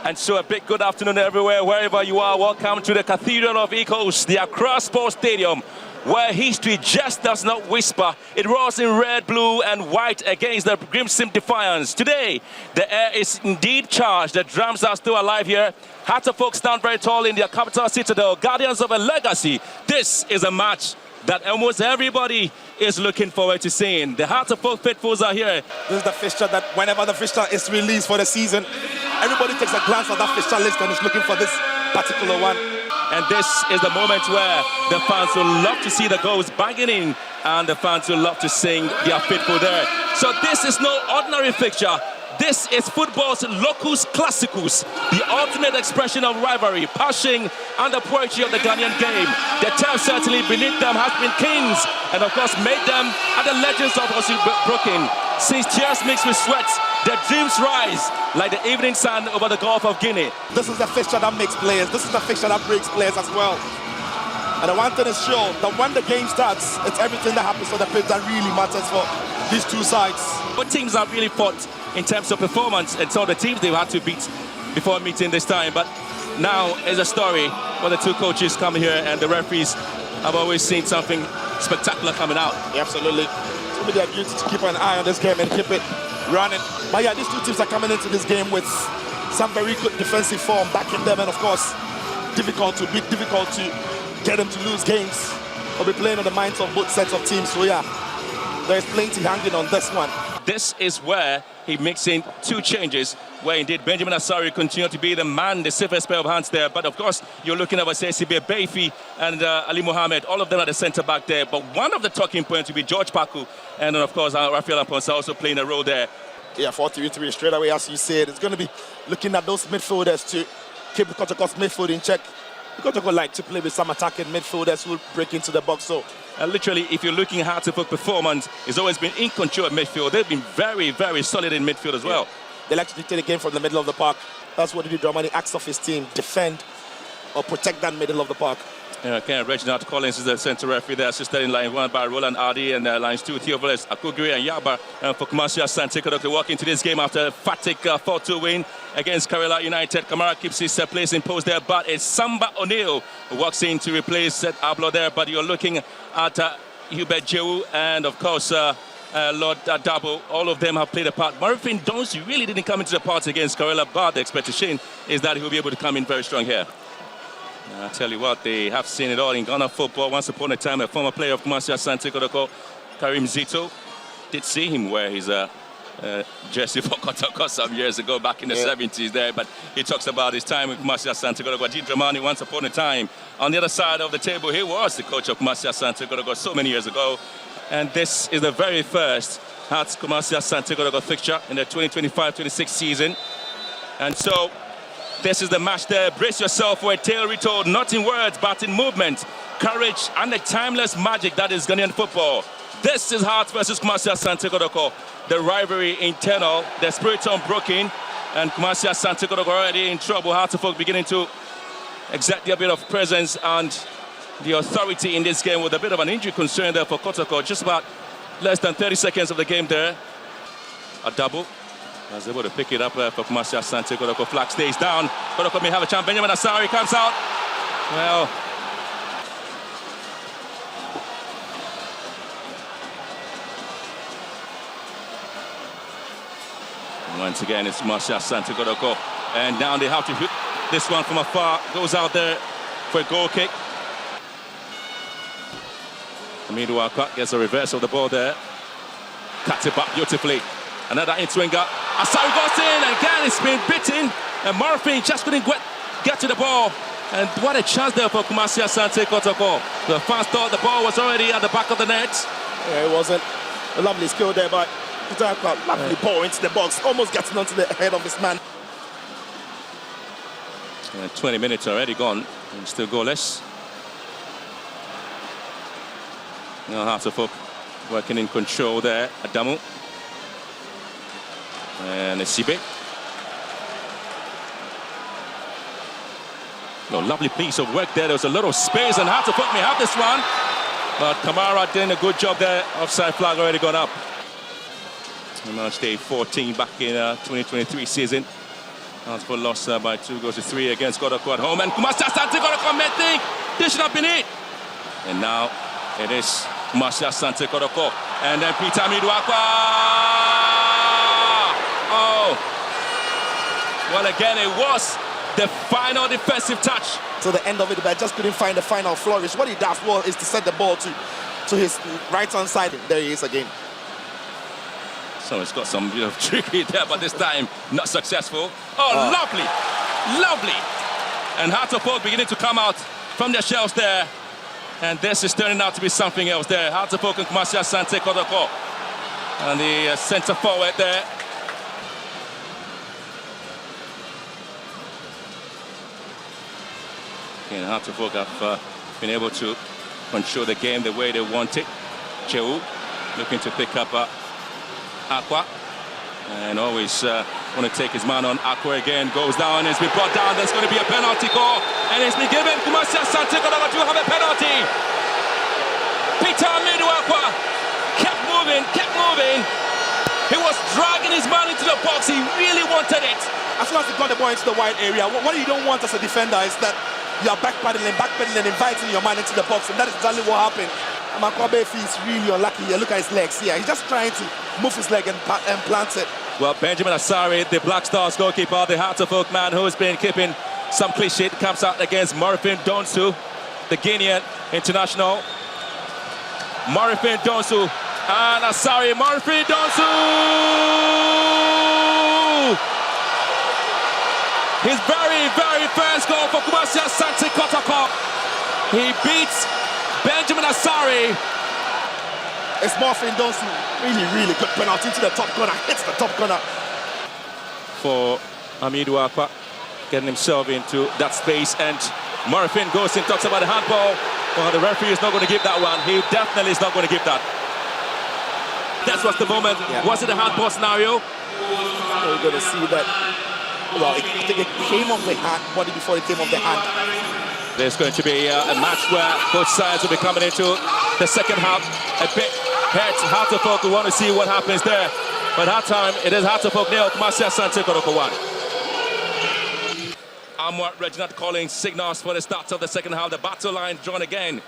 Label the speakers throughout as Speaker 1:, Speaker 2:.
Speaker 1: And so a big good afternoon everywhere, wherever you are. Welcome to the Cathedral of Echoes, the Accra Sports Stadium, where history just does not whisper. It roars in red, blue, and white against the Grimson Defiance. Today, the air is indeed charged. The drums are still alive here. Hearts of folk stand very tall in their capital citadel, guardians of a legacy. This is a match that almost everybody is looking forward to seeing. The Hearts of Folk faithfuls are here.
Speaker 2: This is the fixture that whenever the fixture is released for the season, everybody takes a glance at that fixture list and is looking for this particular one.
Speaker 1: And this is the moment where the fans will love to see the goals banging in, and the fans will love to sing their faithful there. So this is no ordinary fixture. This is football's locus classicus, the ultimate expression of rivalry, passion, and the poetry of the Ghanaian game. The turf certainly beneath them has been kings, and of course made them and the legends of us broken. Since tears mixed with sweat, their dreams rise like the evening sun over the Gulf of Guinea.
Speaker 2: This is the fixture that makes players. This is the fixture that breaks players as well. And the one thing is sure, that when the game starts, it's everything that happens on the pitch that really matters for these two sides.
Speaker 1: But teams have really fought in terms of performance, and so the teams they've had to beat before meeting this time. But now is a story where the two coaches come here and the referees have always seen something spectacular coming out.
Speaker 2: Yeah, absolutely. It's going to be their duty to keep an eye on this game and keep it running. But yeah, these two teams are coming into this game with some very good defensive form backing them, and of course, difficult to get them to lose games. We'll be playing on the minds of both sets of teams, so yeah, there's plenty hanging on this one.
Speaker 1: This is where he makes in two changes, where indeed Benjamin Asari continued to be the man, the safest pair of hands there. But of course, you're looking at Sibe Beifi and Ali Mohammed, all of them at the centre back there. But one of the talking points will be George Paku, and then of course Rafael Aponsa also playing a role there.
Speaker 2: Yeah, 4-3-3 straight away, as you said. It's going to be looking at those midfielders to keep Kotoko's midfield in check. Kotoko like to play with some attacking midfielders who will break into the box. So
Speaker 1: literally, if you're looking at Hearts of Folk performance, it's always been in control of midfield. They've been very, very solid in midfield as well.
Speaker 2: They like to dictate the game from the middle of the park. That's what Dramani asks of his team: defend or protect that middle of the park.
Speaker 1: Okay, Reginald Collins is the centre referee there, assisted in line 1 by Roland Ardi, and lines 2, Theophilus Akugiri and Yaba. And for Kumasi Asante Kotoko walk into this game after a fatigue 4-2 win against Karela United. Kamara keeps his place in post there, but it's Samba O'Neill who walks in to replace Ablo there. But you're looking at Hubert Jewu and, of course, Lord Dabo. All of them have played a part. Marvin Donsi really didn't come into the party against Karela, but the expectation is that he'll be able to come in very strong here. I tell you what, they have seen it all in Ghana football. Once upon a time, a former player of Kumasi Asante Kotoko, Karim Zito, did see him wear his jersey for Kotoko some years ago, back in the 70s there. But he talks about his time with Kumasi Asante Kotoko. Ajit Dramani, once upon a time, on the other side of the table, he was the coach of Kumasi Asante Kotoko so many years ago. And this is the very first Hearts Kumasi Asante Kotoko fixture in the 2025-26 season. And so this is the match there. Brace yourself for a tale retold, not in words, but in movement, courage, and the timeless magic that is Ghanaian football. This is Hearts versus Kumasi Asante Kotoko. The rivalry internal, the spirit unbroken, and Kumasi Asante Kotoko already in trouble. Hearts of Folk beginning to exert their bit of presence and the authority in this game, with a bit of an injury concern there for Kotoko. Just about less than 30 seconds of the game there. A double. I was able to pick it up for Kumasi Asante Kotoko. Flag stays down. Kotoko may have a chance. Benjamin Asari comes out. Well, once again, it's Kumasi Asante Kotoko. And now they have to hit this one from afar. Goes out there for a goal kick. Hamidu Waka gets a reverse of the ball there. Cuts it back beautifully. Another in-swinger. Asari goes in, and again it's been beaten. And Murphy just couldn't get to the ball. And what a chance there for Kumasi Asante Kotoko. The fans thought the ball was already at the back of the net.
Speaker 2: Yeah, it wasn't. A lovely skill there, but lovely ball into the box, almost getting onto the head of his man.
Speaker 1: 20 minutes already gone, and still goalless. Now Hearts of Folk working in control there. Adamu. And Sibe. Lovely piece of work there. There was a little space, and Hearts of Folk may have this one. But Kamara doing a good job there. Offside flag already gone up. On match day 14 back in 2023 season. Transport lost by 2-3 against Kotoko at home. And Kumasi Asante Kotoko may think this should have been it. And now it is Kumasi Asante Kotoko. And then Peter Midwakwa. Oh. Well, again, it was the final defensive touch.
Speaker 2: To the end of it, but just couldn't find the final flourish. What he does well is to set the ball to his right-hand side. There he is again.
Speaker 1: So it's got some trickery there, but this time not successful. Oh, lovely, lovely. And Heart of Oak beginning to come out from their shells there. And this is turning out to be something else there. Heart of Oak and Kumasi Asante Kotoko. And the centre forward there. And Heart of Oak have been able to control the game the way they want it. Cheu looking to pick up Aqua, and always want to take his man on. Aqua again goes down, and it's been brought down. There's going to be a penalty call, and it's been given. Kumasi Asante Kotoko to have a penalty. Peter Midwakwa kept moving. He was dragging his man into the box. He really wanted it.
Speaker 2: As soon as he got the ball into the wide area, what you don't want as a defender is that you're backpedaling, inviting your man into the box, and that is exactly what happened. Amakwabe is really unlucky here. Look at his legs here. He's just trying to move his leg and plant it. Well,
Speaker 1: Benjamin Asari, the Black Stars goalkeeper, the Heart of Oak man who has been keeping some clean sheet, comes out against Morifin Donsu, the Guinean international. Morifin Donsu and Asari. Morifin Donsu! His very, very first goal for Kumasi Asante Kotoko. He beats Benjamin Asari.
Speaker 2: It's Morifin Donsu. Really good penalty into the top corner. Hits the top corner.
Speaker 1: For Amidou Akwa, getting himself into that space. And Morifin goes and talks about the handball. Well, the referee is not going to give that one. He definitely is not going to give that. That was the moment. Yeah. Was it a handball scenario?
Speaker 2: We're going to see that. Well, I think it came off the hand, body before it came off the hand.
Speaker 1: There's going to be a match where both sides will be coming into the second half. A bit hurt. Heart of Oak, we want to see what happens there. But that time, it is Heart of Oak nil, Kumasi Asante Kotoko 1. Amwat Reginald Collins signals for the start of the second half. The battle line drawn again.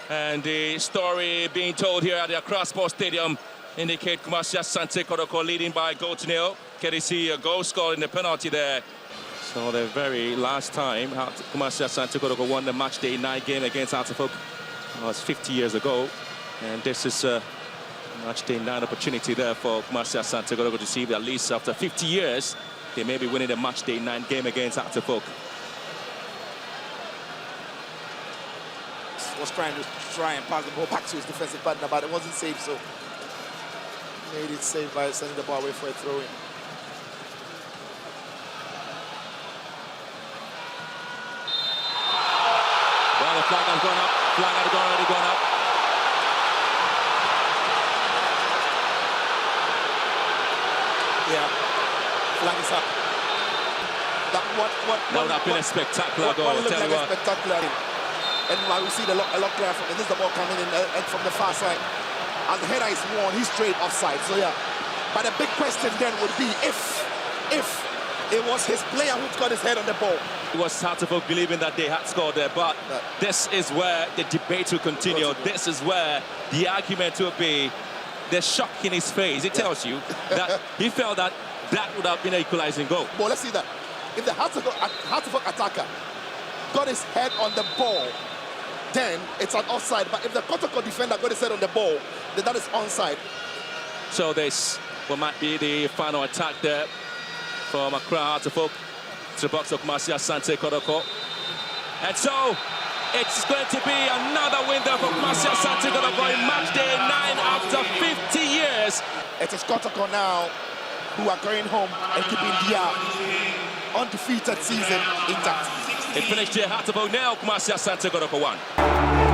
Speaker 1: And the story being told here at the Accra Sports Stadium indicate Kumasi Asante Kotoko leading by goal to nil. Can you see a goal scored in the penalty there? So the very last time Kumasi Asante Kotoko won the match day 9 game against Heart of Oak was 50 years ago. And this is a match day 9 opportunity there for Kumasi Asante Kotoko to see that at least after 50 years, they may be winning the match day 9 game against Heart of Oak.
Speaker 2: Was trying and pass the ball back to his defensive partner, but it wasn't safe, so made it safe by sending the ball away for a throw-in.
Speaker 1: Well, the flag has gone up. Flag has already gone up.
Speaker 2: Yeah, flag is up. That
Speaker 1: would have been a spectacular goal.
Speaker 2: What looked like a spectacular. And while we see a lot clearer from this is the ball coming in and from the far side. As the header is worn, he's straight offside. So yeah. But the big question then would be if it was his player who got his head on the ball.
Speaker 1: It was Heart of Oak believing that they had scored there, but this is where the debate will continue. This is where the argument will be. The shock in his face. It tells you that he felt that would have been an equalizing goal.
Speaker 2: Well, let's see that. If the Heart of Oak attacker got his head on the ball, then it's an offside. But if the Kotoko defender got his head on the ball, then that is onside.
Speaker 1: So this might be the final attack there from Accra Heart of Oak to the box of Kumasi Asante Kotoko. And so it's going to be another win there for Kumasi Asante Kotoko in match day 9 after 50 years.
Speaker 2: It is Kotoko now who are going home and keeping their undefeated season intact.
Speaker 1: It finished here, Heart of Oak nil, Kumasi Asante Kotoko 1.